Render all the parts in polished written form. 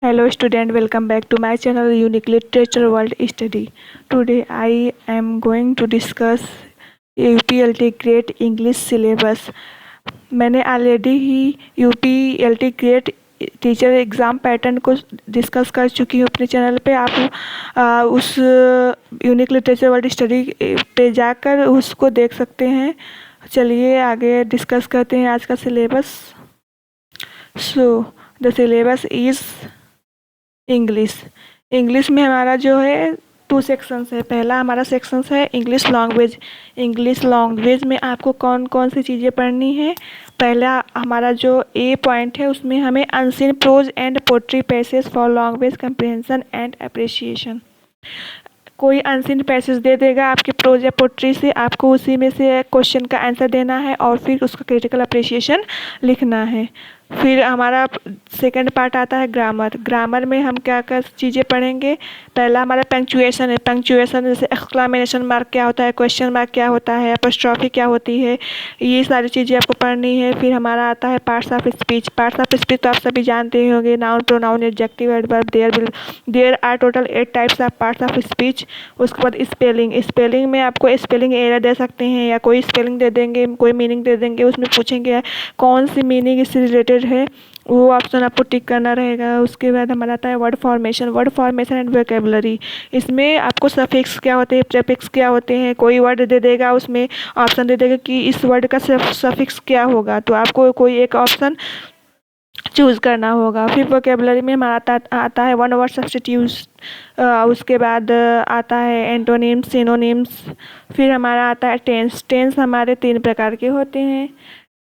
Hello student, welcome back to my channel Unique Literature World Study. Today I am going to discuss UPLT Great English Syllabus. मैंने already ही UPLT great teacher exam pattern को discuss कर चुकी हूँ अपने channel पे। आप उस unique literature world study पे जाकर उसको देख सकते हैं। चलिए आगे डिस्कस करते हैं आज का syllabus. The syllabus is English में हमारा जो है 2 सेक्शंस है। पहला हमारा सेक्शंस है इंग्लिश लैंग्वेज। इंग्लिश लैंग्वेज में आपको कौन कौन सी चीज़ें पढ़नी है। पहला हमारा जो ए पॉइंट है उसमें हमें unseen prose and poetry passage for language comprehension and appreciation. कोई अनसीन पैसेज दे देगा आपके प्रोज या पोट्री से, आपको उसी में से क्वेश्चन का आंसर देना है और फिर उसका क्रिटिकल अप्रिसिएशन लिखना है। फिर हमारा सेकंड पार्ट आता है ग्रामर। ग्रामर में हम क्या क्या चीज़ें पढ़ेंगे। पहला हमारा पंक्चुएशन है। पंक्चुएशन जैसे एक्सक्लामेशन मार्क क्या होता है, क्वेश्चन मार्क क्या होता है, एपोस्ट्रॉफी क्या होती है, ये सारी चीज़ें आपको पढ़नी है। फिर हमारा आता है parts of speech. Parts of speech तो आप सभी जानते ही होंगे, noun, pronoun, adjective, adverb. There are total 8 types of parts of speech. उसके बाद स्पेलिंग। स्पेलिंग में आपको स्पेलिंग एरर दे सकते हैं या कोई स्पेलिंग दे देंगे, कोई मीनिंग दे देंगे, उसमें पूछेंगे कौन सी मीनिंग इससे रिलेटेड है, वो ऑप्शन आपको टिक करना रहेगा। उसके बाद हमारा आता है word formation. Word formation and vocabulary. इसमें आपको सफिक्स क्या होते हैं, प्रीफिक्स क्या होते हैं, कोई वर्ड दे देगा, उसमें ऑप्शन दे देगा कि इस वर्ड का सफिक्स क्या होगा, तो आपको कोई एक ऑप्शन चूज़ करना होगा। फिर वोकैबुलरी में हमारा आता है वन वर्ड सब्स्टिट्यूट। उसके बाद आता है एंटोनिम्स, सिनोनिम्स। फिर हमारा आता है टेंस। टेंस हमारे 3 प्रकार के होते हैं।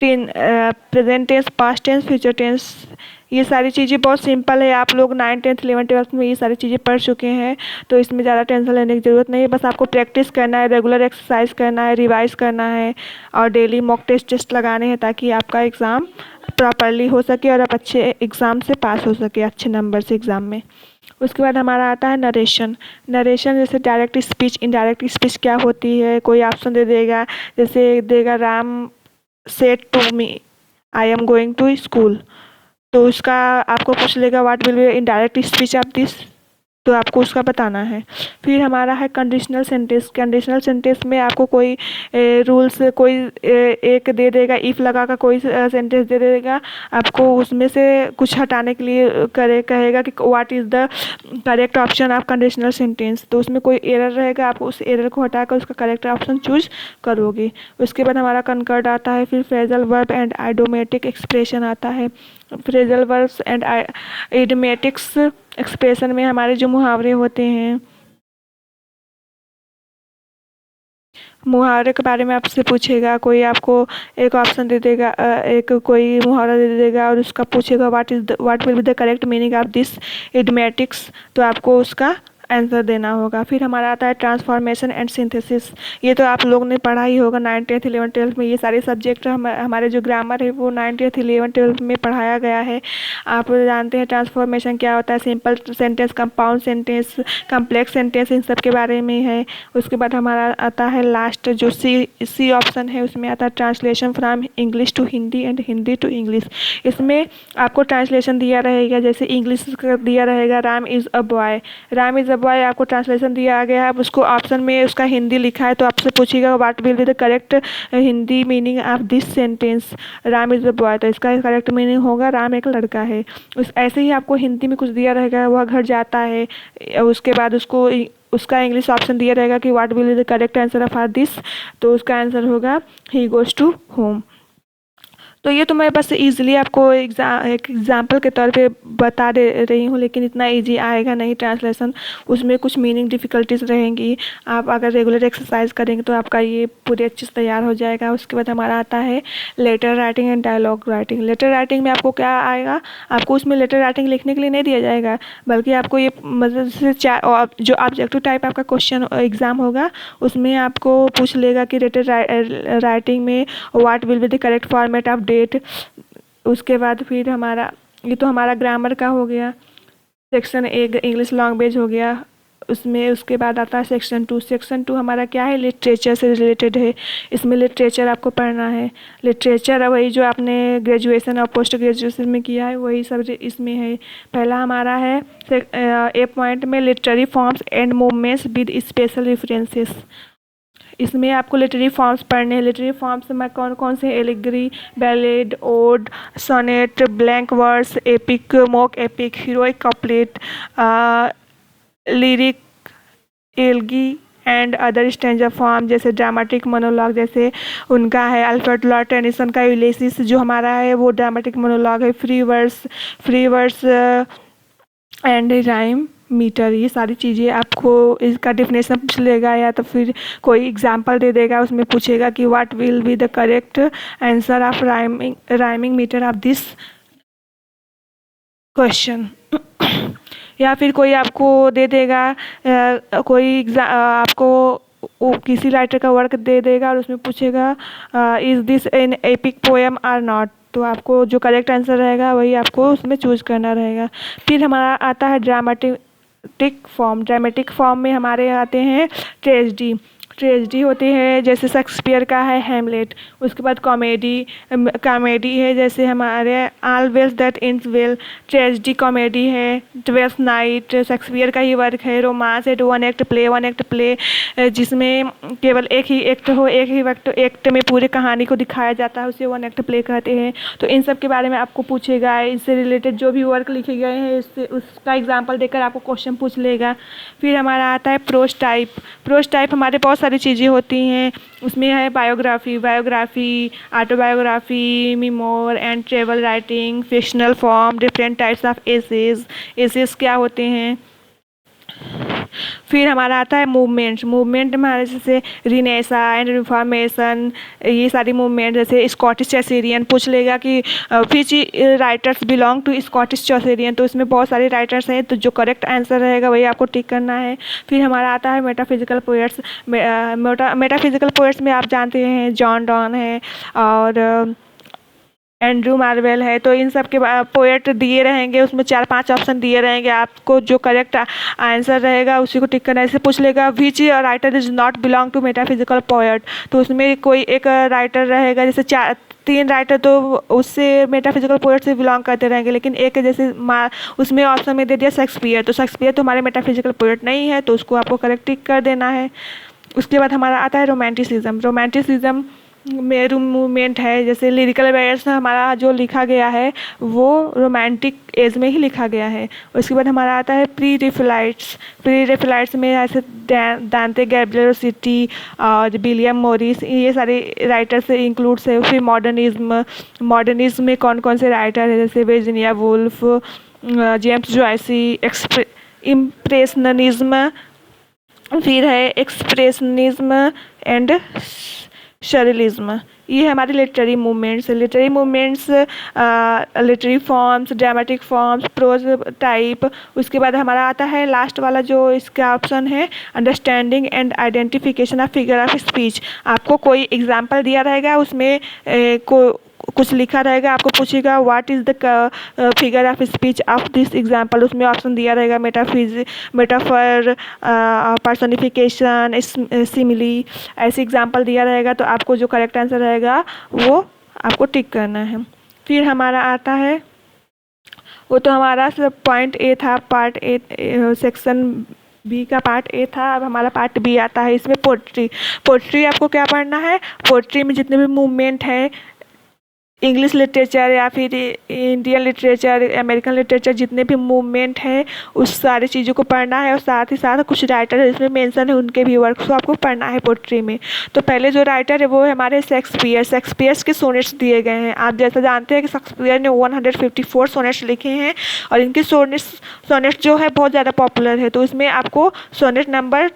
Present tense, past tense, future tense. ये सारी चीज़ें बहुत सिंपल है। आप लोग 9th 10th 11th 12th में ये सारी चीज़ें पढ़ चुके हैं, तो इसमें ज़्यादा टेंशन लेने की ज़रूरत नहीं है। बस आपको प्रैक्टिस करना है, रेगुलर एक्सरसाइज करना है, रिवाइज करना है और डेली मॉक टेस्ट लगाने हैं ताकि आपका एग्ज़ाम प्रॉपरली हो सके और आप अच्छे एग्ज़ाम से पास हो सके, अच्छे नंबर से एग्ज़ाम में। उसके बाद हमारा आता है नरेशन। नरेशन जैसे डायरेक्ट स्पीच, इनडायरेक्ट स्पीच क्या होती है, कोई ऑप्शन दे देगा, जैसे देगा Ram said to me I am going to school, तो उसका आपको पूछ लेगा what will be indirect speech of this, तो आपको उसका बताना है। फिर हमारा है कंडीशनल सेंटेंस। कंडीशनल सेंटेंस में आपको कोई रूल्स कोई एक दे देगा, इफ़ लगा कर कोई सेंटेंस दे देगा, आपको उसमें से कुछ हटाने के लिए कहेगा कि what is the correct option of conditional sentence, तो उसमें कोई एरर रहेगा, आप उस एरर को हटाकर उसका करेक्ट ऑप्शन चूज करोगे। उसके बाद हमारा कंकर्ड आता है। फिर फ्रेजल वर्ब एंड आइडोमेटिक एक्सप्रेशन आता है। फ्रेजल वर्ब्स एंड आइडोमेटिक्स एक्सप्रेशन में हमारे जो मुहावरे होते हैं, मुहावरे के बारे में आपसे पूछेगा, कोई आपको एक ऑप्शन दे देगा, एक कोई मुहावरा दे देगा और उसका पूछेगा what will be the correct meaning of this idiomatics, तो आपको उसका आंसर देना होगा। फिर हमारा आता है ट्रांसफॉर्मेशन एंड सिंथेसिस। ये तो आप लोग ने पढ़ा ही होगा 9th 10th 11th 12th में। ये सारे सब्जेक्ट हमारे जो ग्रामर है वो 9th 10th 11th 12th में पढ़ाया गया है। आप जानते हैं ट्रांसफॉर्मेशन क्या होता है, simple sentence, compound sentence, complex sentence, इन सब के बारे में है। उसके बाद हमारा आता है लास्ट जो सी ऑप्शन है, उसमें आता है translation from English to Hindi and Hindi to English. इसमें आपको ट्रांसलेशन दिया रहेगा, जैसे इंग्लिश का दिया रहेगा Ram is a boy. Ram is a boy आपको ट्रांसलेशन दिया गया है, अब उसको ऑप्शन में उसका हिंदी लिखा है, तो आपसे पूछेगा what will be the correct Hindi meaning of this sentence, Ram is a boy, तो इसका करेक्ट मीनिंग होगा राम एक लड़का है। उस ऐसे ही आपको हिंदी में कुछ दिया रहेगा, वह घर जाता है, उसके बाद उसको उसका इंग्लिश ऑप्शन दिया रहेगा कि what will be the correct answer of this, तो उसका आंसर होगा ही गोज़ टू होम। तो ये तो मैं बस इजीली आपको एक एग्जांपल के तौर पे बता दे रही हूँ, लेकिन इतना इजी आएगा नहीं ट्रांसलेशन, उसमें कुछ मीनिंग डिफ़िकल्टीज रहेंगी। आप अगर रेगुलर एक्सरसाइज करेंगे तो आपका ये पूरे अच्छे से तैयार हो जाएगा। उसके बाद हमारा आता है letter writing and dialogue writing. Letter writing में आपको क्या आएगा, आपको उसमें लेटर राइटिंग लिखने के लिए नहीं दिया जाएगा, बल्कि आपको ये मतलब जैसे जो ऑब्जेक्टिव टाइप आपका क्वेश्चन एग्ज़ाम होगा, उसमें आपको पूछ लेगा कि लेटर राइटिंग में what will be the correct format of date. उसके बाद फिर हमारा ये तो हमारा ग्रामर का हो गया। सेक्शन 1 इंग्लिश लैंग्वेज हो गया। उसमें उसके बाद आता है सेक्शन 2। सेक्शन 2 हमारा क्या है, लिटरेचर से रिलेटेड है। इसमें लिटरेचर आपको पढ़ना है। लिटरेचर वही जो आपने ग्रेजुएशन और पोस्ट ग्रेजुएशन में किया है वही सब इसमें है। पहला हमारा है ए पॉइंट में literary forms and movements with special references. इसमें आपको लिटरेरी फॉर्म्स पढ़ने हैं। लिटरेरी फॉर्म्स में कौन कौन से, एलिग्री, ballad, ode, sonnet, blank verse, epic, mock epic, heroic couplet, lyric, elegy and other stanza form, जैसे ड्रामेटिक मोनोलॉग, जैसे उनका है अल्फ्रेड लॉर्ड टेनिसन का यूलिसिस जो हमारा है वो ड्रामेटिक मोनोलॉग है। Free verse and rhyme meter, ये सारी चीज़ें आपको इसका डिफिनेशन पूछ लेगा या तो फिर कोई एग्जांपल दे देगा, उसमें पूछेगा कि what will be the correct answer of rhyming meter of this question. या फिर कोई आपको दे देगा आपको किसी राइटर का वर्क दे देगा और उसमें पूछेगा is this an epic poem or not, तो आपको जो करेक्ट आंसर रहेगा वही आपको उसमें चूज करना रहेगा। फिर हमारा आता है ड्रामेटिक फॉर्म में हमारे आते हैं ट्रेजेडी होती है, जैसे शेक्सपियर का है हैमलेट। उसके बाद कॉमेडी है, जैसे हमारे all's well that ends well, tragedy comedy है। ट्वेल्थ नाइट शेक्सपियर का ही वर्क है। रोमांस है, वन एक्ट प्ले जिसमें केवल एक ही एक्ट में पूरी कहानी को दिखाया जाता है, उसे वन एक्ट प्ले कहते हैं। तो इन सब के बारे में आपको पूछेगा, इससे रिलेटेड जो भी वर्क लिखे गए हैं उसका एग्जाम्पल देकर आपको क्वेश्चन पूछ लेगा। फिर हमारा आता है प्रोज टाइप हमारे बहुत सारी चीज़ें होती हैं। उसमें है biography, autobiography, memoir and travel writing, fictional form, different types of essays क्या होते हैं। फिर हमारा आता है मूवमेंट हमारे जैसे रिनेसा एंड रिफॉर्मेशन, ये सारी मूवमेंट, जैसे स्कॉटिश चौथेरियन पूछ लेगा कि विच राइटर्स बिलोंग टू स्कॉटिश चौथेरियन, तो इसमें बहुत सारे राइटर्स हैं, तो जो करेक्ट आंसर रहेगा वही आपको टिक करना है। फिर हमारा आता है मेटाफिजिकल पोएट्स में आप जानते हैं जॉन डॉन है और एंड्रू मार्वेल है। तो इन सब के पोएट दिए रहेंगे, उसमें 4-5 ऑप्शन दिए रहेंगे, आपको जो करेक्ट आंसर रहेगा उसी को टिक करना है। ऐसे पूछ लेगा which writer is not belong to metaphysical poet, तो उसमें कोई एक राइटर रहेगा, जैसे 3 राइटर तो उससे मेटाफिजिकल पोएट से बिलोंग करते रहेंगे, लेकिन एक जैसे उसमें ऑप्शन में दे दिया शेक्सपियर, तो शेक्सपियर तो हमारे मेटाफिजिकल पोएट नहीं है, तो उसको आपको करेक्ट टिक कर देना है। उसके बाद हमारा आता है रोमांटिसिज्म में मूवमेंट है, जैसे लिरिकल वर्स हमारा जो लिखा गया है वो रोमांटिक एज में ही लिखा गया है। उसके बाद हमारा आता है प्री रेफलाइट्स में ऐसे दांते गैब्रियल रोसेटी और विलियम मॉरिस, ये सारे राइटर से इंक्लूड्स है। फिर मॉडर्निज्म में कौन कौन से राइटर है, जैसे Virginia Woolf, James Joyce, impressionism, फिर है एक्सप्रेशनिज्म एंड सररिज्म। ये हमारे literary movements literary forms, dramatic forms, prose type. उसके बाद हमारा आता है लास्ट वाला जो इसका ऑप्शन है understanding and identification of figure of speech. आपको कोई एग्जांपल दिया रहेगा, उसमें कुछ लिखा रहेगा, आपको पूछेगा what is the figure of speech of this example, उसमें ऑप्शन दिया रहेगा मेटाफर, पर्सनिफिकेशन, सिमिली, ऐसे एग्जांपल दिया रहेगा, तो आपको जो करेक्ट आंसर रहेगा वो आपको टिक करना है। फिर हमारा आता है, वो तो हमारा पॉइंट ए था, पार्ट ए सेक्शन बी का पार्ट ए था। अब हमारा पार्ट बी आता है, इसमें पोट्री आपको क्या पढ़ना है। पोट्री में जितने भी मूवमेंट है, इंग्लिश लिटरेचर या फिर इंडियन लिटरेचर, अमेरिकन लिटरेचर, जितने भी मूवमेंट है उस सारी चीज़ों को पढ़ना है, और साथ ही साथ कुछ राइटर है इसमें मेंशन है उनके भी वर्क को आपको पढ़ना है पोट्री में। तो पहले जो राइटर है वो है हमारे शेक्सपियर के सोनेट्स दिए गए हैं। आप जैसा जानते हैं कि शेक्सपियर ने 154 सोनेट्स लिखे हैं, और इनके सोनेट्स जो है बहुत ज़्यादा पॉपुलर है। तो इसमें आपको सोनेट नंबर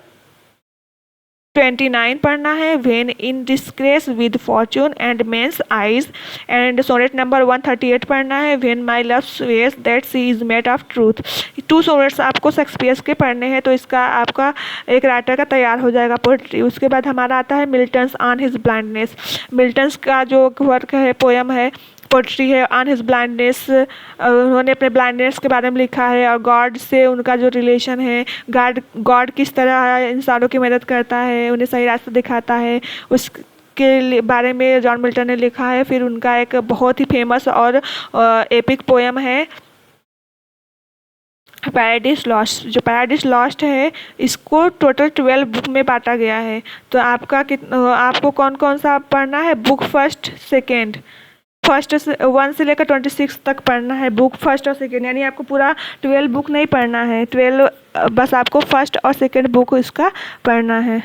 29 पढ़ना है, when in disgrace with fortune and men's eyes, and sonnet number 138 पढ़ना है, when my love swears that she is made of truth. 2 sonnets आपको शेक्सपियर के पढ़ने हैं, तो इसका आपका एक राइटर का तैयार हो जाएगा पोएट्री। उसके बाद हमारा आता है Milton's on his blindness. Milton's का जो वर्क है, पोएम है, पोट्री है ऑन हिज ब्लाइंडनेस, उन्होंने अपने ब्लाइंडनेस के बारे में लिखा है, और गॉड से उनका जो रिलेशन है, गॉड किस तरह इंसानों की मदद करता है, उन्हें सही रास्ता दिखाता है, उसके बारे में जॉन मिल्टन ने लिखा है। फिर उनका एक बहुत ही फेमस और एपिक पोएम है पैराडाइज लॉस्ट। जो पैराडाइज लॉस्ट है इसको टोटल 12 बुक में बांटा गया है। तो आपको कौन कौन सा पढ़ना है? बुक फर्स्ट सेकेंड, फर्स्ट 1 से लेकर 26 तक पढ़ना है, बुक फर्स्ट और सेकेंड। यानी आपको पूरा 12 बुक नहीं पढ़ना है, 12 बस आपको फर्स्ट और सेकेंड बुक इसका पढ़ना है।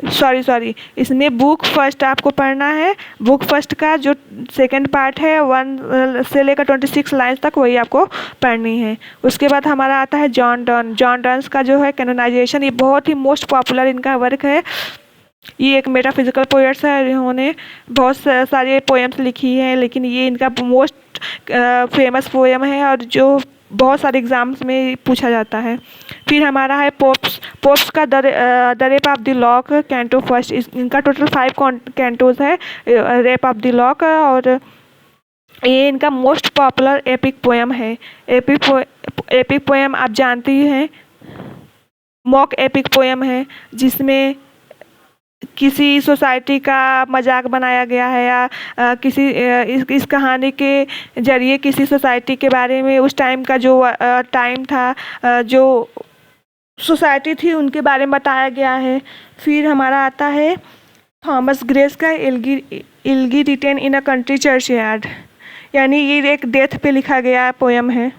सॉरी, इसमें बुक फर्स्ट आपको पढ़ना है। बुक फर्स्ट का जो सेकंड पार्ट है 1 से लेकर 26 लाइन्स तक वही आपको पढ़नी है। उसके बाद हमारा आता है जॉन डन्स का जो है कैनोनाइजेशन। ये बहुत ही मोस्ट पॉपुलर इनका वर्क है। ये एक मेटाफिजिकल पोएट्स है, इन्होंने बहुत सारे पोएम्स लिखी हैं, लेकिन ये इनका मोस्ट फेमस पोएम है और जो बहुत सारे एग्ज़ाम्स में पूछा जाता है। फिर हमारा है पोप्स का the rape of the lock canto first. इनका टोटल 5 कैंटोज है रेप ऑफ द लॉक, और ये इनका मोस्ट पॉपुलर एपिक पोएम है। एपिक पोएम आप जानती हैं, मॉक एपिक पोएम है जिसमें किसी सोसाइटी का मजाक बनाया गया है, या इस कहानी के जरिए किसी सोसाइटी के बारे में उस टाइम का जो टाइम था, जो सोसाइटी थी उनके बारे में बताया गया है। फिर हमारा आता है थॉमस ग्रेस का elegy written in a country churchyard, यानी ये एक डेथ पे लिखा गया पोएम है।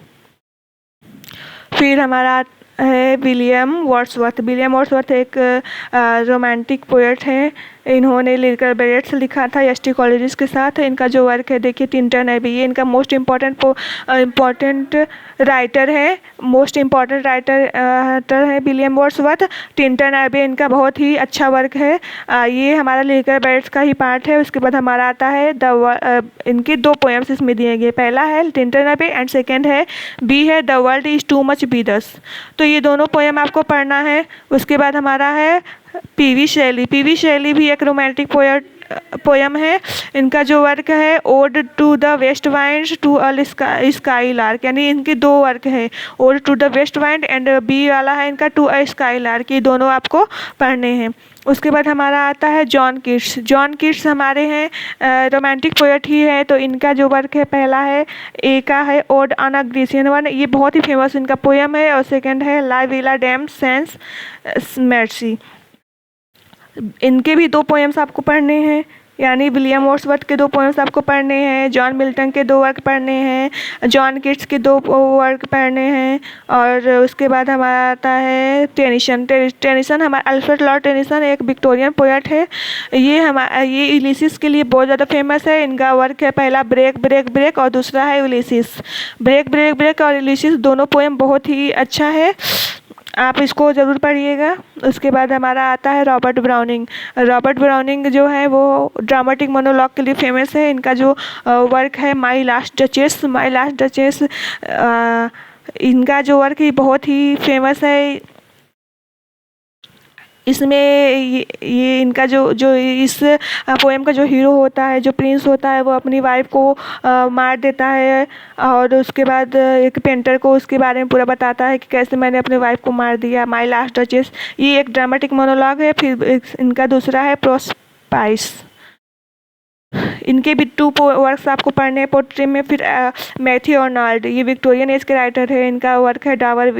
फिर हमारा है विलियम वर्ड्सवर्थ एक रोमांटिक पोएट है। इन्होंने लिरिकल बैलेट्स लिखा था एस.टी. कॉलेजेस के साथ। इनका जो वर्क है देखिए टिंटन एबी, ये इनका मोस्ट इम्पॉर्टेंट राइटर है। मोस्ट इम्पॉर्टेंट राइटर है विलियम वर्ड्सवर्थ। टिंटन एबी इनका बहुत ही अच्छा वर्क है। ये हमारा लिरिकल बैलेट्स का ही पार्ट है। उसके बाद हमारा आता है इनके 2 पोएम्स इसमें दिए गए। पहला है टिंटन एबी एंड सेकेंड है the world is too much with us. तो ये दोनों पोएम आपको पढ़ना है। उसके बाद हमारा है पी.वी. शैली भी एक रोमांटिक पोएम है। इनका जो वर्क है ode to the west wind to a skylark, यानी इनके 2 वर्क है, ode to the west wind and B वाला है इनका टू अ स्काई लार्क। ये दोनों आपको पढ़ने हैं। उसके बाद हमारा आता है जॉन किट्स हमारे हैं रोमांटिक पोएट ही है। तो इनका जो वर्क है पहला है ए का है odd on a Grecian one, ये बहुत ही फेमस इनका पोएम है। और सेकंड है ला विला डैम सेंस मेर्सी। इनके भी 2 पोएम्स आपको पढ़ने हैं, यानी विलियम वर्ड्सवर्थ के 2 पोएम्स आपको पढ़ने हैं, जॉन मिल्टन के 2 वर्क पढ़ने हैं, जॉन किट्स के 2 वर्क पढ़ने हैं। और उसके बाद हमारा आता है टेनिसन हमारा अल्फ्रेड लॉर्ड टेनिसन एक विक्टोरियन पोएट है। ये यूलिसिस के लिए बहुत ज़्यादा फेमस है। इनका वर्क है पहला ब्रेक और दूसरा है यूलिसिस। ब्रेक और यूलिसिस दोनों पोएम बहुत ही अच्छा है, आप इसको ज़रूर पढ़िएगा। उसके बाद हमारा आता है रॉबर्ट ब्राउनिंग जो है वो ड्रामेटिक मोनोलॉग के लिए फेमस है। इनका जो वर्क है माई लास्ट डचेस, इनका जो वर्क है बहुत ही फेमस है। इसमें ये इनका जो इस पोएम का जो हीरो होता है, जो प्रिंस होता है, वो अपनी वाइफ को मार देता है, और उसके बाद एक पेंटर को उसके बारे में पूरा बताता है कि कैसे मैंने अपने वाइफ को मार दिया। माई लास्ट डचेस ये एक ड्रामेटिक मोनोलॉग है। फिर इनका दूसरा है प्रोस्पाइस। इनके भी 2 वर्क्स आपको पढ़ने हैं पोट्री में। फिर मैथ्यू अर्नल्ड, ये विक्टोरियन एज के राइटर है। इनका वर्क है डॉवर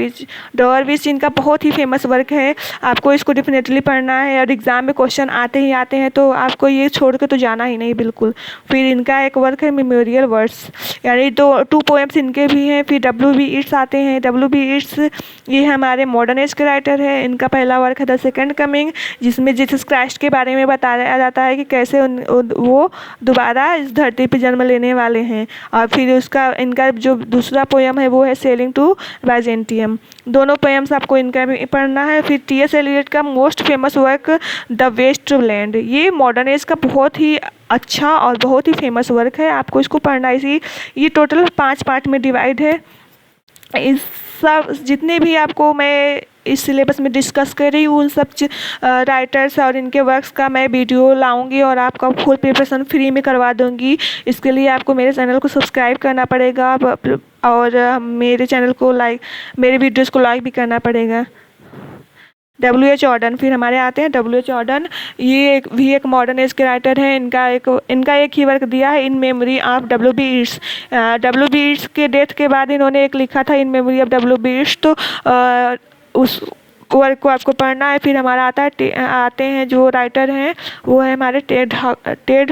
विच इनका बहुत ही फेमस वर्क है, आपको इसको डेफिनेटली पढ़ना है। और एग्ज़ाम में क्वेश्चन आते हैं, तो आपको ये छोड़ के तो जाना ही नहीं बिल्कुल। फिर इनका एक वर्क है मेमोरियल वर्ड्स, यानी 2 पोएम्स इनके भी हैं। फिर W.B. येट्स आते हैं। W.B. येट्स ये हमारे मॉडर्न एज के राइटर है। इनका पहला वर्क है द सेकेंड कमिंग, जिसमें जीसस क्राइस्ट के बारे में बताया जाता है कि कैसे वो दोबारा इस धरती पे जन्म लेने वाले हैं। और फिर इनका जो दूसरा पोएम है वो है सेलिंग टू बाइजेंटियम। दोनों पोएम्स आपको इनका भी पढ़ना है। फिर T.S. एलियट का most famous work the waste land, ये मॉडर्न एज का बहुत ही अच्छा और बहुत ही फेमस वर्क है, आपको इसको पढ़ना है। ये टोटल 5 पार्ट में डिवाइड है। इस सब जितने भी आपको मैं इस सिलेबस में डिस्कस कर रही हूँ उन सब राइटर्स और इनके वर्क्स का मैं वीडियो लाऊंगी और आपका फुल प्रिपरेशन फ्री में करवा दूंगी। इसके लिए आपको मेरे चैनल को सब्सक्राइब करना पड़ेगा और मेरे चैनल को मेरे वीडियोस को लाइक भी करना पड़ेगा। W.H. ऑर्डन, फिर हमारे आते हैं W.H. ऑर्डन। ये एक मॉडर्न एज के राइटर हैं। इनका एक ही वर्क दिया है, in memory of W.B. Yeats. W.B. Yeats के डेथ के बाद इन्होंने एक लिखा था, in memory of W.B. Yeats. तो उस वर्क को आपको पढ़ना है। फिर हमारा आते हैं जो राइटर हैं वो है हमारे टेड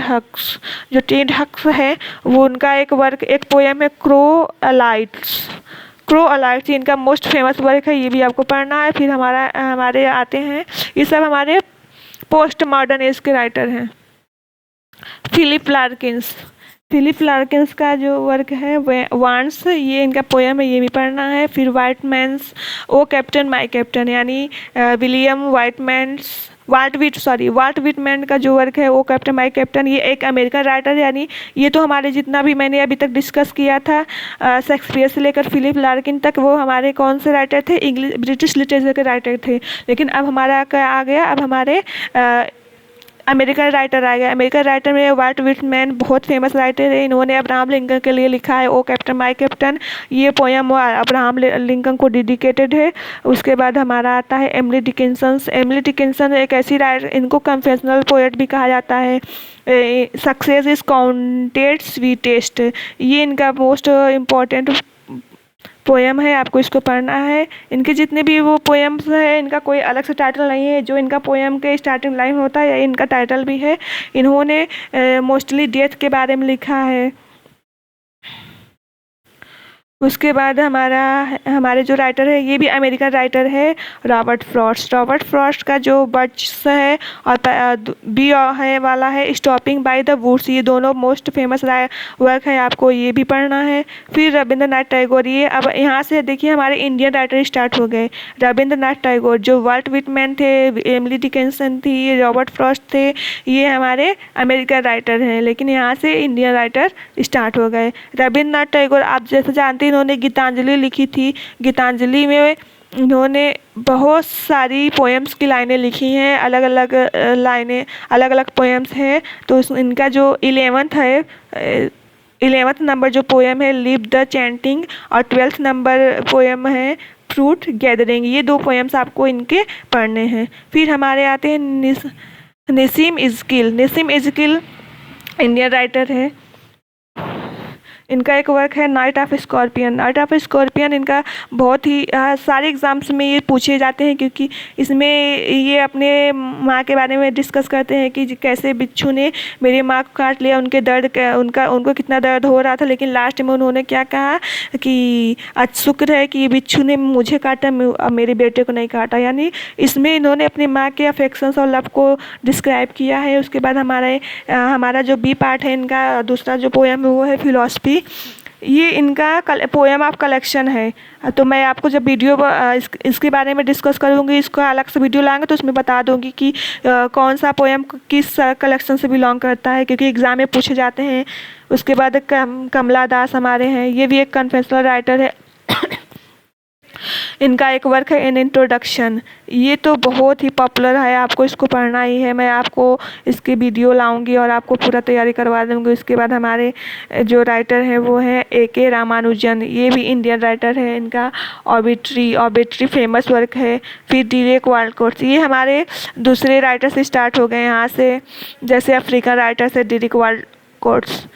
हक्स। जो टेड हक्स है वो उनका एक पोएम है क्रो अलाइट्स, इनका मोस्ट फेमस वर्क है, ये भी आपको पढ़ना है। फिर हमारे आते हैं, ये सब हमारे पोस्ट मॉडर्न एज के राइटर हैं। फिलिप लार्किंस का जो वर्क है वांट्स, ये इनका पोएम है, ये भी पढ़ना है। फिर वाइटमैन्स ओ कैप्टन माय कैप्टन, यानी वाल्ट विटमैन का जो वर्क है वो कैप्टन माय कैप्टन, ये एक अमेरिकन राइटर है। यानी ये तो हमारे जितना भी मैंने अभी तक डिस्कस किया था शेक्सपियर से लेकर फिलिप लार्किन तक, वो हमारे कौन से राइटर थे? ब्रिटिश लिटरेचर के राइटर थे। लेकिन अब हमारा क्या आ गया? अब हमारे अमेरिकन राइटर आ गया। अमेरिकन राइटर में वाल्ट विटमैन बहुत फेमस राइटर है। इन्होंने अब्राहम लिंकन के लिए लिखा है ओ कैप्टन माय कैप्टन। ये पोएम अब्राहम लिंकन को डेडिकेटेड है। उसके बाद हमारा आता है एमिली डिकिंसन एक ऐसी राइटर, इनको कन्फेशनल पोएट भी कहा जाता है। सक्सेस इज काउंटेड स्वीटेस्ट, ये इनका मोस्ट इम्पॉर्टेंट पोएम है, आपको इसको पढ़ना है। इनके जितने भी वो पोएम्स हैं, इनका कोई अलग से टाइटल नहीं है। जो इनका पोएम के स्टार्टिंग लाइन होता है इनका टाइटल भी है। इन्होंने मोस्टली डेथ के बारे में लिखा है। उसके बाद हमारे जो राइटर है ये भी अमेरिकन राइटर है, रॉबर्ट फ्रॉस्ट का जो बर्ड्स है और बी है वाला है स्टॉपिंग बाय द वुड्स, ये दोनों मोस्ट फेमस वर्क है, आपको ये भी पढ़ना है। फिर रविंद्रनाथ टैगोर, ये अब यहाँ से देखिए हमारे इंडियन राइटर स्टार्ट हो गए। रविंद्रनाथ टैगोर, जो वाल्ट विटमैन थे, एमिली डिकिंसन थी, रॉबर्ट फ्रॉस्ट थे, ये हमारे अमेरिकन राइटर हैं। लेकिन यहाँ से इंडियन राइटर स्टार्ट हो गए। रविंद्रनाथ टैगोर आप जैसे जानते हैं, इन्होंने गीतांजलि लिखी थी। गीतांजलि में इन्होंने बहुत सारी पोएम्स की लाइनें लिखी हैं, अलग अलग पोएम्स हैं। तो इनका जो 11th नंबर जो पोएम है लिव द चैंटिंग, और 12th नंबर पोएम है फ्रूट गैदरिंग, ये 2 पोएम्स आपको इनके पढ़ने हैं। फिर हमारे आते हैं नसीम इज़किल इंडियन राइटर है। इनका एक वर्क है नाइट ऑफ स्कॉर्पियन। इनका बहुत ही सारे एग्ज़ाम्स में ये पूछे जाते हैं, क्योंकि इसमें ये अपने माँ के बारे में डिस्कस करते हैं कि कैसे बिच्छू ने मेरी माँ को काट लिया, उनको कितना दर्द हो रहा था, लेकिन लास्ट में उन्होंने क्या कहा कि आज शुक्र है कि बिच्छू ने मुझे काटा, मेरे बेटे को नहीं काटा। यानी इसमें इन्होंने अपनी माँ के अफेक्शंस और लव को डिस्क्राइब किया है। उसके बाद हमारा जो बी पार्ट है, इनका दूसरा जो पोएम है वो है फिलॉसफी। ये इनका पोएम ऑफ कलेक्शन है। तो मैं आपको जब वीडियो इसके बारे में डिस्कस करूँगी, इसका अलग से वीडियो लाएंगे तो उसमें बता दूँगी कि कौन सा पोएम किस कलेक्शन से बिलोंग करता है, क्योंकि एग्ज़ाम में पूछे जाते हैं। उसके बाद कमला दास हमारे हैं, ये भी एक कन्फेशनल राइटर है। इनका एक वर्क है एन इंट्रोडक्शन, ये तो बहुत ही पॉपुलर है, आपको इसको पढ़ना ही है। मैं आपको इसकी वीडियो लाऊंगी और आपको पूरा तैयारी करवा दूंगी। उसके बाद हमारे जो राइटर हैं वो हैं A.K. रामानुजन, ये भी इंडियन राइटर है। इनका ऑबिट्री फेमस वर्क है। फिर डिरेक वाल्कोट्स, ये हमारे दूसरे राइटर से स्टार्ट हो गए यहाँ से, जैसे अफ्रीकन राइटर से डिरेक वाल्कोट्स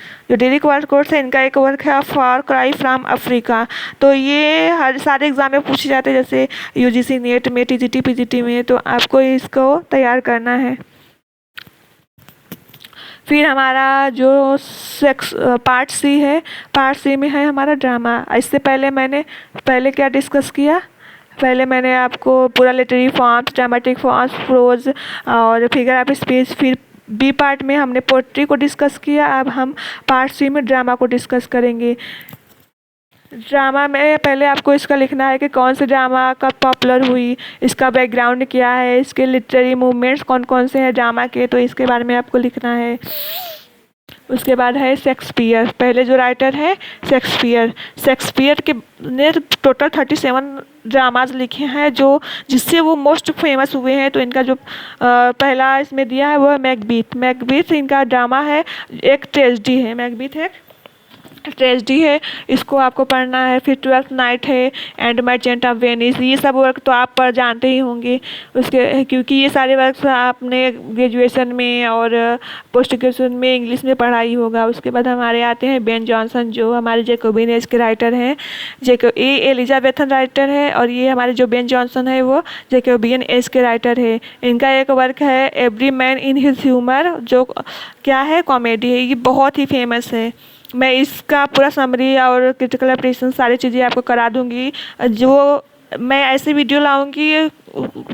है। इनका एक वर्क है फार क्राई फ्रॉम अफ्रीका। तो ये हर सारे एग्जाम में पूछे जाते हैं, जैसे UGC नेट में, TGT PGT में, तो आपको इसको तैयार करना है। फिर हमारा जो पार्ट C है, पार्ट C में है हमारा ड्रामा। इससे पहले क्या डिस्कस किया? पहले मैंने आपको पूरा literary forms, dramatic forms, prose और फिगर ऑफ स्पीच, फिर बी पार्ट में हमने पोएट्री को डिस्कस किया। अब हम पार्ट C में ड्रामा को डिस्कस करेंगे। ड्रामा में पहले आपको इसका लिखना है कि कौन सी ड्रामा कब पॉपुलर हुई, इसका बैकग्राउंड क्या है, इसके लिटरेरी मूवमेंट्स कौन कौन से हैं ड्रामा के, तो इसके बारे में आपको लिखना है। उसके बाद है शेक्सपियर, पहले जो राइटर है शेक्सपियर के ने टोटल 37 ड्रामाज लिखे हैं जो जिससे वो मोस्ट फेमस हुए हैं। तो इनका जो पहला इसमें दिया है वो है मैकबीथ इनका ड्रामा है, एक ट्रेजेडी है, मैकबीथ है ट्रेजेडी है, इसको आपको पढ़ना है। फिर ट्वेल्थ नाइट है एंड मर्चेंट ऑफ वेनिस, ये सब वर्क तो आप पर जानते ही होंगे उसके, क्योंकि ये सारे वर्क आपने ग्रेजुएशन में और पोस्ट ग्रेजुएशन में इंग्लिश में पढ़ा ही होगा। उसके बाद हमारे आते हैं बेन जॉनसन, जो हमारे जैकोबियन एज के राइटर हैं। ये एलिजाबेथन राइटर है और ये हमारे जो बेन जॉनसन है वो जैकोबियन एज के राइटर है। इनका एक वर्क है every man in his humour, जो क्या है कॉमेडी है, ये बहुत ही फेमस है। मैं इसका पूरा समरी और क्रिटिकल एप्रिसिएशन सारी चीज़ें आपको करा दूंगी, जो मैं ऐसे वीडियो लाऊंगी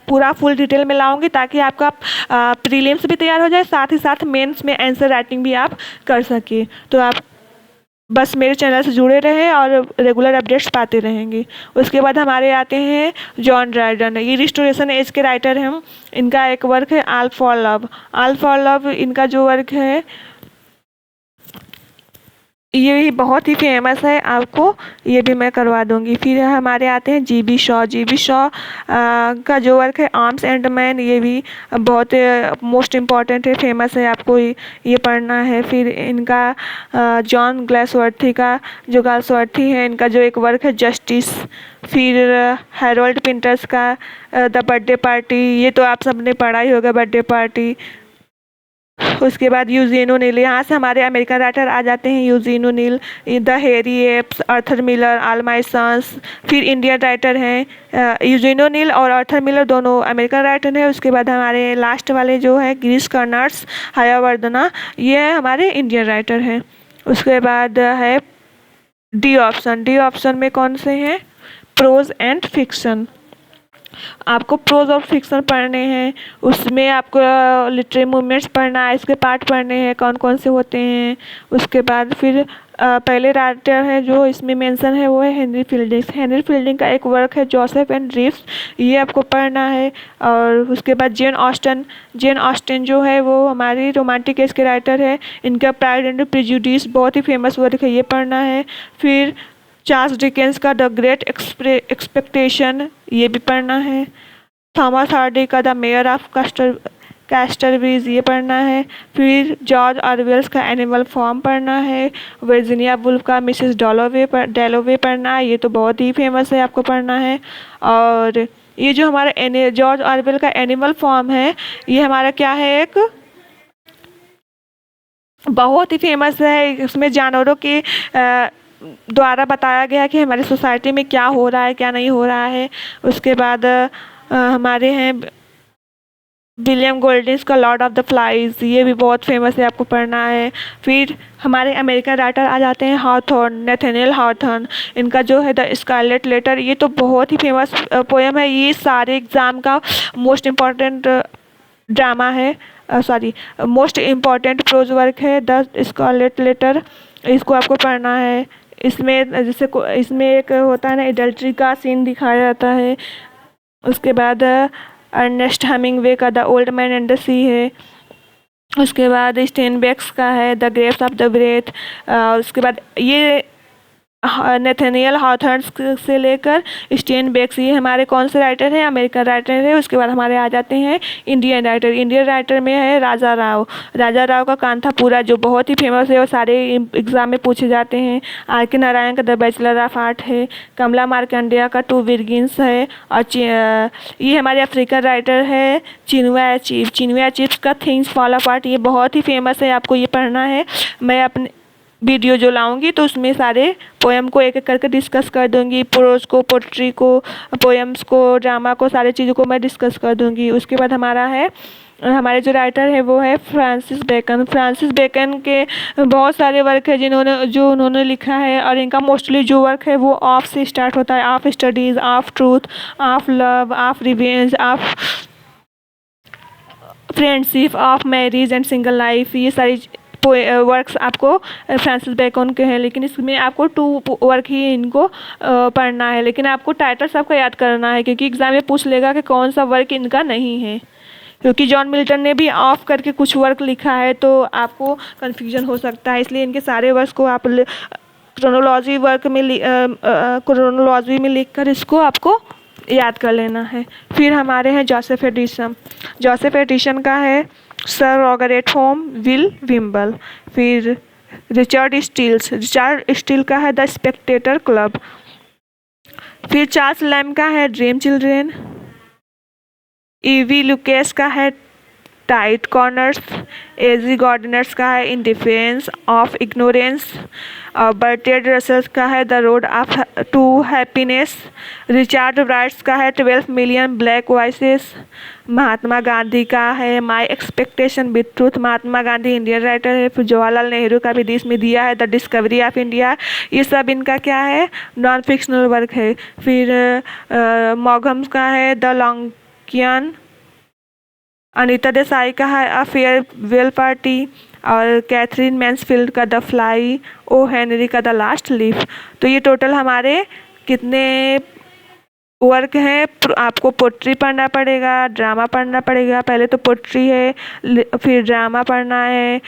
पूरा फुल डिटेल में लाऊंगी ताकि आपका प्रीलिम्स भी तैयार हो जाए, साथ ही साथ मेंस में आंसर राइटिंग भी आप कर सके। तो आप बस मेरे चैनल से जुड़े रहें और रेगुलर अपडेट्स पाते रहेंगे। उसके बाद हमारे आते हैं जॉन ड्राइडन, ये रिस्टोरेशन एज के राइटर हैं। इनका एक वर्क है ऑल फॉर लव इनका जो वर्क है ये भी बहुत ही फेमस है, आपको ये भी मैं करवा दूंगी। फिर हमारे आते हैं जी बी शॉ का जो वर्क है आर्म्स एंड मैन, ये भी बहुत मोस्ट इम्पॉर्टेंट है, फेमस है, आपको ये पढ़ना है। फिर इनका जॉन ग्लासवर्थी का जो ग्लासवर्थी है इनका जो एक वर्क है जस्टिस। फिर हैरोल्ड पिंटर्स का द बर्थडे पार्टी, ये तो आप सबने पढ़ा ही होगा बर्थडे पार्टी। उसके बाद यूजीन ओनील, यहाँ से हमारे अमेरिकन राइटर आ जाते हैं Eugene O'Neill, the Hairy Ape, Arthur Miller, all my sons. फिर इंडियन राइटर हैं यूजीन ओनील और आर्थर मिलर, दोनों अमेरिकन राइटर हैं। उसके बाद हमारे लास्ट वाले जो है गिरीश कर्नाड्स, हयावर्धना, ये हमारे इंडियन राइटर हैं। उसके बाद है डी ऑप्शन में कौन से हैं, प्रोज एंड फिक्शन। आपको प्रोज और फिक्शन पढ़ने हैं, उसमें आपको लिटरेरी मूवमेंट्स पढ़ना है, इसके पार्ट पढ़ने हैं कौन कौन से होते हैं। उसके बाद फिर पहले राइटर है जो इसमें मेंशन है वो है हेनरी फील्डिंग का एक वर्क है जोसेफ एंड ड्रीफ्स, ये आपको पढ़ना है। और उसके बाद जेन ऑस्टन जो है वो हमारी रोमांटिक एज के राइटर है, इनका प्राइड एंड प्रेजुडिस बहुत ही फेमस वर्क है, ये पढ़ना है। फिर चार्ल्स डिकेंस का द ग्रेट एक्सपेक्टेशन, ये भी पढ़ना है। थॉमस हार्डी का द मेयर ऑफ कैस्टरब्रिज, ये पढ़ना है। फिर जॉर्ज ऑरवेल्स का एनिमल फार्म पढ़ना है। वर्जीनिया वुल्फ का मिसेस डैलोवे पढ़ना है, ये तो बहुत ही फेमस है, आपको पढ़ना है। और ये जो हमारा जॉर्ज ऑरवेल का एनिमल फार्म है, ये हमारा क्या है, एक बहुत ही फेमस है। इसमें जानवरों के द्वारा बताया गया कि हमारी सोसाइटी में क्या हो रहा है क्या नहीं हो रहा है। उसके बाद हमारे हैं विलियम गोल्डिस का लॉर्ड ऑफ द फ्लाइज, ये भी बहुत फेमस है, आपको पढ़ना है। फिर हमारे अमेरिकन राइटर आ जाते हैं नेथानिएल हॉथॉर्न, इनका जो है द स्कारलेट लेटर, ये तो बहुत ही फेमस पोएम है, ये सारे एग्ज़ाम का मोस्ट इम्पॉर्टेंट ड्रामा है, मोस्ट इम्पॉर्टेंट प्रोज वर्क है द स्कारलेट लेटर, इसको आपको पढ़ना है। इसमें जैसे इसमें एक होता है ना एडल्ट्री का सीन दिखाया जाता है। उसके बाद अर्नेस्ट हेमिंग्वे का the old man and the sea है। उसके बाद स्टेनबेक्स का है the grapes of the wrath. उसके बाद ये नेथानिएल हॉथॉर्न से लेकर स्टेनबेक्स, ये हमारे कौन से राइटर हैं, अमेरिकन राइटर है। उसके बाद हमारे आ जाते हैं इंडियन राइटर में है राजा राव का कांथापुरा, जो बहुत ही फेमस है और सारे एग्जाम में पूछे जाते हैं। आर के नारायण का द बैचलर ऑफ आर्ट है। कमला मार्कंडेय का टू विर्गिन्स है। और ये हमारे अफ्रीकन राइटर है चिनुआ चिप्स का थिंग्स फॉल अपार्ट, ये बहुत ही फेमस है, आपको ये पढ़ना है। मैं अपने वीडियो जो लाऊंगी तो उसमें सारे पोएम को एक एक करके डिस्कस कर दूंगी, प्रोज को, पोट्री को, पोएम्स को, ड्रामा को, सारी चीज़ों को मैं डिस्कस कर दूंगी। उसके बाद हमारे जो राइटर है वो है फ्रांसिस बेकन के बहुत सारे वर्क है जो उन्होंने लिखा है, और इनका मोस्टली जो वर्क है वो ऑफ से स्टार्ट होता है, of studies, of truth, of love, of revenge, of friendship, of marriage and single life, ये सारी वर्क्स आपको फ्रांसिस बेकन के हैं। लेकिन इसमें आपको 2 वर्क ही इनको पढ़ना है, लेकिन आपको टाइटल सबका याद करना है, क्योंकि एग्ज़ाम में पूछ लेगा कि कौन सा वर्क इनका नहीं है। क्योंकि जॉन मिल्टन ने भी ऑफ करके कुछ वर्क लिखा है तो आपको कन्फ्यूजन हो सकता है, इसलिए इनके सारे वर्क्स को आप क्रोनोलॉजी में लिखकर इसको आपको याद कर लेना है। फिर हमारे हैं जोसेफ एडिसन। जोसेफ एडिसन का है सर रॉबर्ट होम विल विम्बल। फिर रिचर्ड स्टील का है द स्पेक्टेटर क्लब। फिर चार्ल्स लैम्ब का है ड्रीम चिल्ड्रेन। ईवी लुकेस का है टाइट कॉर्नर्स। एजी गार्डनर्स का है in defence of ignorance. Bertrand Russell का है the road of to happiness. Richard Wright's का है 12 million black voices. Mahatma Gandhi का है my expectation with truth. Mahatma Gandhi Indian writer है। फिर जवाहरलाल नेहरू का भी देश में दिया है द डिस्कवरी ऑफ इंडिया। ये सब इनका क्या है, नॉन फिक्शनल वर्क है। फिर मॉगम्स का है द लॉन्गियन। अनीता देसाई का है अ फेयरवेल पार्टी। और कैथरीन मैन्सफील्ड का द फ्लाई। ओ हेनरी का द लास्ट लीफ। तो ये टोटल हमारे कितने वर्क हैं। आपको पोट्री पढ़ना पड़ेगा, ड्रामा पढ़ना पड़ेगा। पहले तो पोट्री है, फिर ड्रामा पढ़ना है,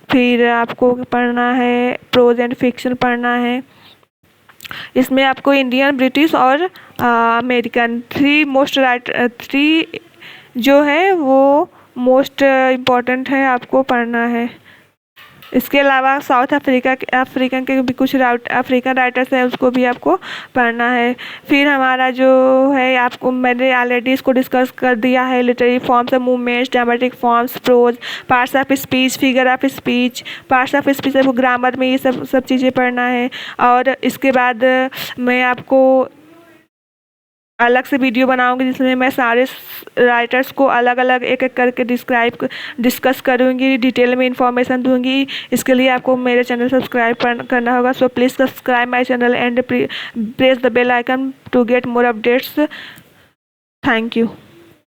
फिर आपको पढ़ना है प्रोज एंड फिक्शन पढ़ना है। इसमें आपको इंडियन, ब्रिटिश और अमेरिकन थ्री जो है वो मोस्ट इम्पॉर्टेंट है, आपको पढ़ना है। इसके अलावा साउथ अफ्रीकन के भी कुछ अफ्रीकन राइटर्स हैं, उसको भी आपको पढ़ना है। फिर हमारा जो है, आपको मैंने ऑलरेडी इसको डिस्कस कर दिया है, literary forms of movements, dramatic forms, prose, parts of speech, figure of speech, parts of speech, आपको ग्रामर में ये सब चीज़ें पढ़ना है। और इसके बाद मैं आपको अलग से वीडियो बनाऊंगी जिसमें मैं सारे राइटर्स को अलग अलग एक एक करके डिस्कस करूंगी, डिटेल में इंफॉर्मेशन दूंगी। इसके लिए आपको मेरे चैनल सब्सक्राइब करना होगा। So please subscribe my channel and press the bell icon to get more updates. Thank you.